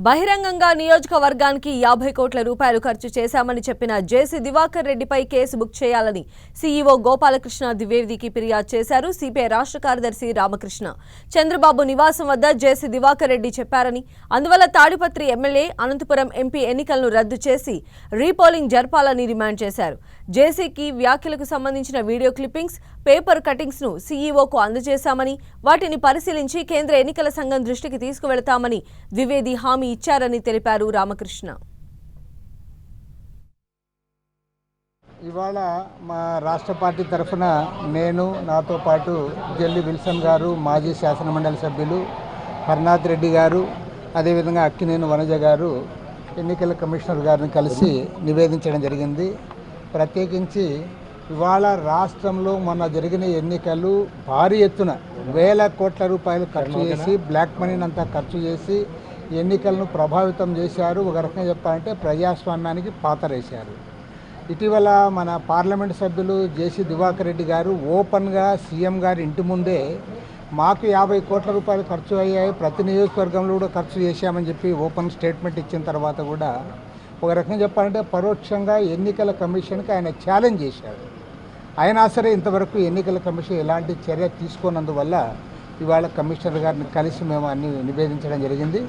బహిరంగంగా నియోజకవర్గానికి 50 కోట్ల రూపాయలు ఖర్చు చేశామని చెప్పిన జేసీ దివాకర్ రెడ్డిపై కేసు బుక్ చేయాలని సీఈఓ గోపాలకృష్ణ ద్వివేదికి ఫిర్యాదు చేశారు. సిపిఐ రాష్ట్ర కార్యదర్శి రామకృష్ణ చంద్రబాబు నివాసం వద్ద జేసీ దివాకర్ రెడ్డి చెప్పారని, అందువల్ల తాడిపత్రి ఎమ్మెల్యే, అనంతపురం ఎంపీ ఎన్నికలను రద్దు చేసి రీపోలింగ్ జరపాలని డిమాండ్ చేశారు. జేసీకి వ్యాఖ్యలకు సంబంధించిన వీడియో క్లిప్పింగ్స్, పేపర్ కటింగ్స్ ను సీఈఓకు అందజేశామని, వాటిని పరిశీలించి కేంద్ర ఎన్నికల సంఘం దృష్టికి తీసుకువెళతామని ద్వివేది హామీ ఇచ్చారని తెలిపారు రామకృష్ణ. ఇవాళ మా రాష్ట్ర పార్టీ తరఫున నేను, నాతో పాటు జల్లి విల్సన్ గారు, మాజీ శాసనమండలి సభ్యులు హర్నాథ్ రెడ్డి గారు, అదేవిధంగా అక్కినేని వనజ గారు ఎన్నికల కమిషనర్ గారిని కలిసి నివేదించడం జరిగింది. ప్రత్యేకించి ఇవాళ రాష్ట్రంలో మొన్న జరిగిన ఎన్నికలు భారీ ఎత్తున వేల కోట్ల రూపాయలు ఖర్చు చేసి, బ్లాక్ మనీని అంతా ఖర్చు చేసి ఎన్నికలను ప్రభావితం చేశారు. ఒక రకంగా చెప్పాలంటే ప్రజాస్వామ్యానికి పాతరేశారు. ఇటీవల మన పార్లమెంట్ సభ్యులు జేసీ దివాకర్ రెడ్డి గారు ఓపెన్గా సీఎం గారి ఇంటి ముందే మాకు 50 కోట్ల రూపాయలు ఖర్చు అయ్యాయి, ప్రతి నియోజకవర్గంలో కూడా ఖర్చు చేశామని చెప్పి ఓపెన్ స్టేట్మెంట్ ఇచ్చిన తర్వాత కూడా ఒక రకంగా చెప్పాలంటే పరోక్షంగా ఎన్నికల కమిషన్కి ఆయన ఛాలెంజ్ చేశారు. అయినా సరే ఇంతవరకు ఎన్నికల కమిషన్ ఎలాంటి చర్య తీసుకున్నందువల్ల ఇవాళ కమిషనర్ గారిని కలిసి మేము అన్ని నివేదించడం జరిగింది.